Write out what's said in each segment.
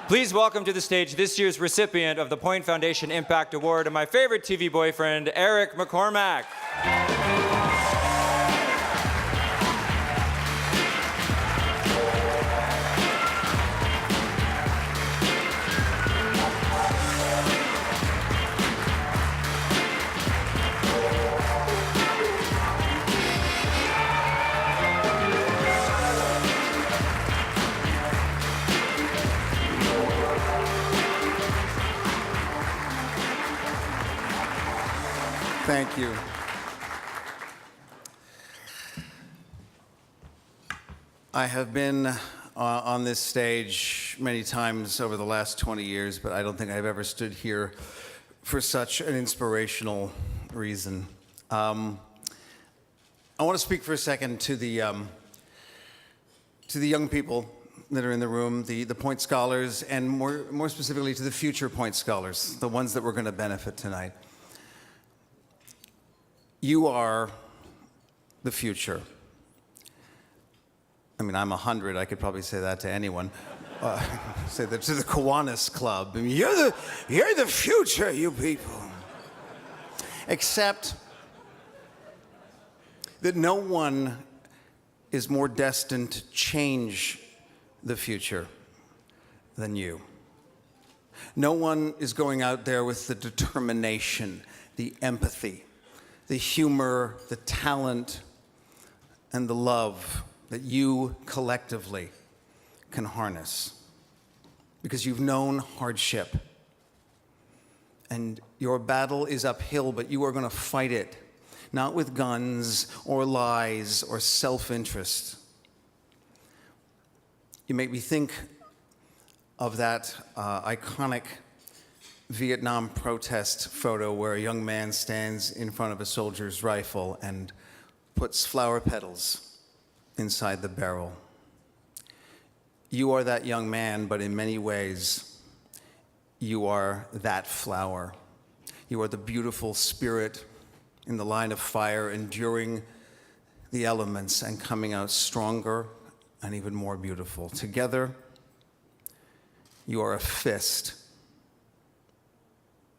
Please welcome to the stage this year's recipient of the Point Foundation Impact Award and my favorite TV boyfriend, Eric McCormack. Thank you. I have been on this stage many times over the last 20 years, but I don't think I've ever stood here for such an inspirational reason. I want to speak for a second to the young people that are in the room, the Point Scholars, and more specifically to the future Point Scholars, the ones that we're going to benefit tonight. You are the future. I mean, I'm 100. I could probably say that to anyone. Say that to the Kiwanis Club. I mean, you're the future, you people. Except that no one is more destined to change the future than you. No one is going out there with the determination, the empathy, the humor, the talent, and the love that you collectively can harness. Because you've known hardship. And your battle is uphill, but you are going to fight it. Not with guns or lies or self-interest. You make me think of that iconic Vietnam protest photo where a young man stands in front of a soldier's rifle and puts flower petals inside the barrel. You are that young man, but in many ways, you are that flower. You are the beautiful spirit in the line of fire, enduring the elements and coming out stronger and even more beautiful. Together, you are a fist.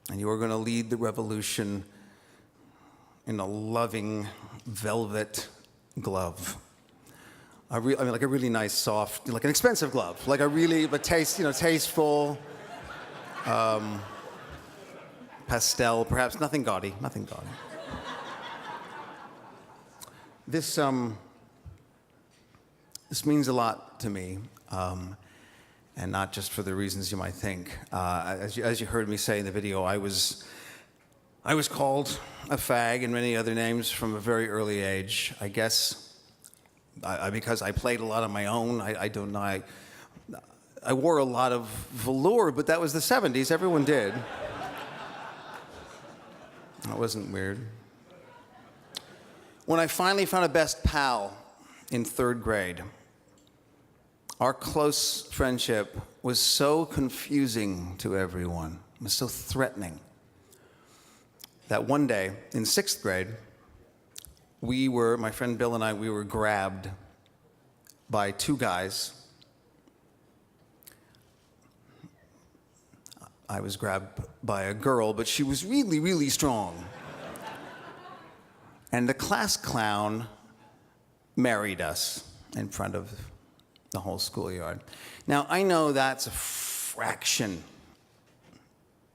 And you are going to lead the revolution in a loving velvet glove. Like a really nice, soft, like an expensive glove. Like a really, but tasteful, pastel, perhaps nothing gaudy, nothing gaudy. This means a lot to me. And not just for the reasons you might think. As you heard me say in the video, I was called a fag and many other names from a very early age. I guess because I played a lot on my own. I don't know. I wore a lot of velour, but that was the 70s. Everyone did. That wasn't weird. When I finally found a best pal in 3rd grade, our close friendship was so confusing to everyone, it was so threatening, that one day in 6th grade, my friend Bill and I, we were grabbed by 2 guys. I was grabbed by a girl, but she was really, really strong. And the class clown married us in front of the whole schoolyard. Now, I know that's a fraction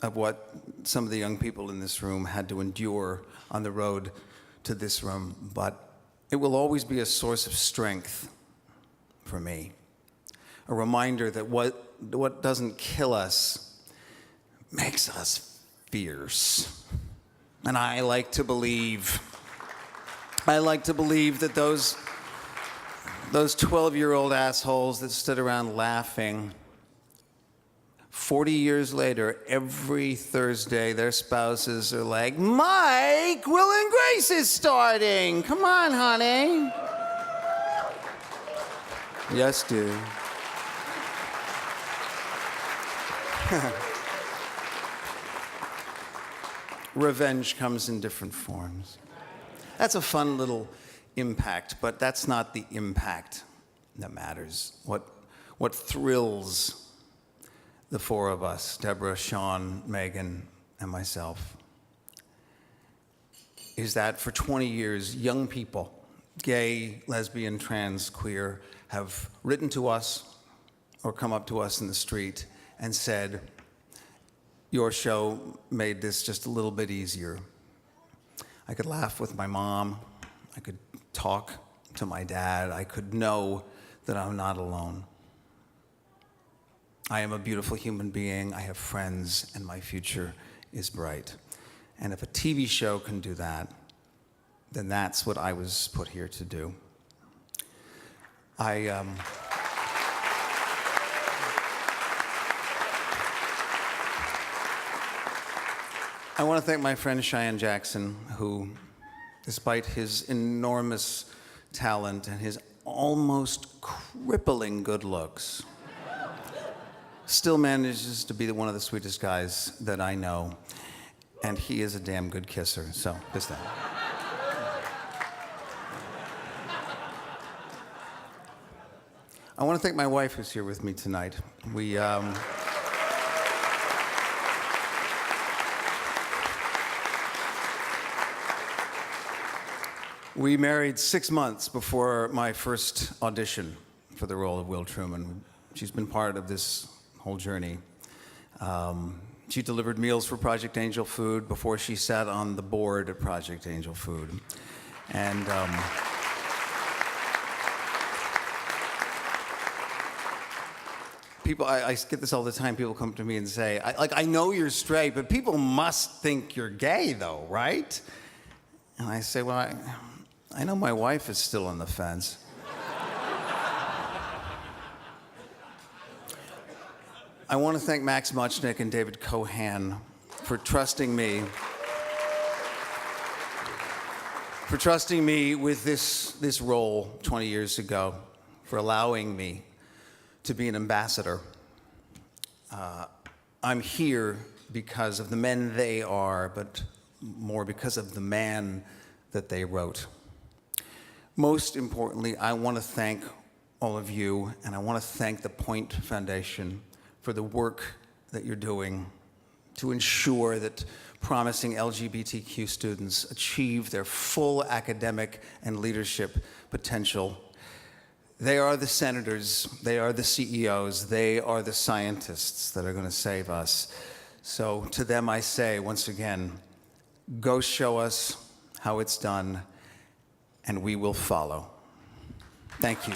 of what some of the young people in this room had to endure on the road to this room, but it will always be a source of strength for me. A reminder that what doesn't kill us makes us fierce. And I like to believe that those 12-year-old assholes that stood around laughing, 40 years later, every Thursday, their spouses are like, Mike, Will and Grace is starting. Come on, honey. Yes, dude. Revenge comes in different forms. That's a fun little impact, but that's not the impact that matters. What thrills the four of us, Deborah, Sean, Megan, and myself, is that for 20 years, young people, gay, lesbian, trans, queer, have written to us or come up to us in the street and said, your show made this just a little bit easier. I could laugh with my mom. I could talk to my dad. I could know that I'm not alone. I am a beautiful human being. I have friends, and my future is bright. And if a TV show can do that, then that's what I was put here to do. I want to thank my friend Cheyenne Jackson, who, despite his enormous talent and his almost crippling good looks, still manages to be one of the sweetest guys that I know. And he is a damn good kisser, so just that. I want to thank my wife who's here with me tonight. We married 6 months before my first audition for the role of Will Truman. She's been part of this whole journey. She delivered meals for Project Angel Food before she sat on the board at Project Angel Food. And people, I get this all the time. People come to me and say, I know you're straight, but people must think you're gay, though, right? And I say, well, I know my wife is still on the fence. I want to thank Max Muchnick and David Cohan for trusting me with this role 20 years ago, for allowing me to be an ambassador. I'm here because of the men they are, but more because of the man that they wrote. Most importantly, I want to thank all of you, and I want to thank the Point Foundation for the work that you're doing to ensure that promising LGBTQ students achieve their full academic and leadership potential. They are the senators, they are the CEOs, they are the scientists that are going to save us. So to them I say, once again, go show us how it's done, and we will follow. Thank you.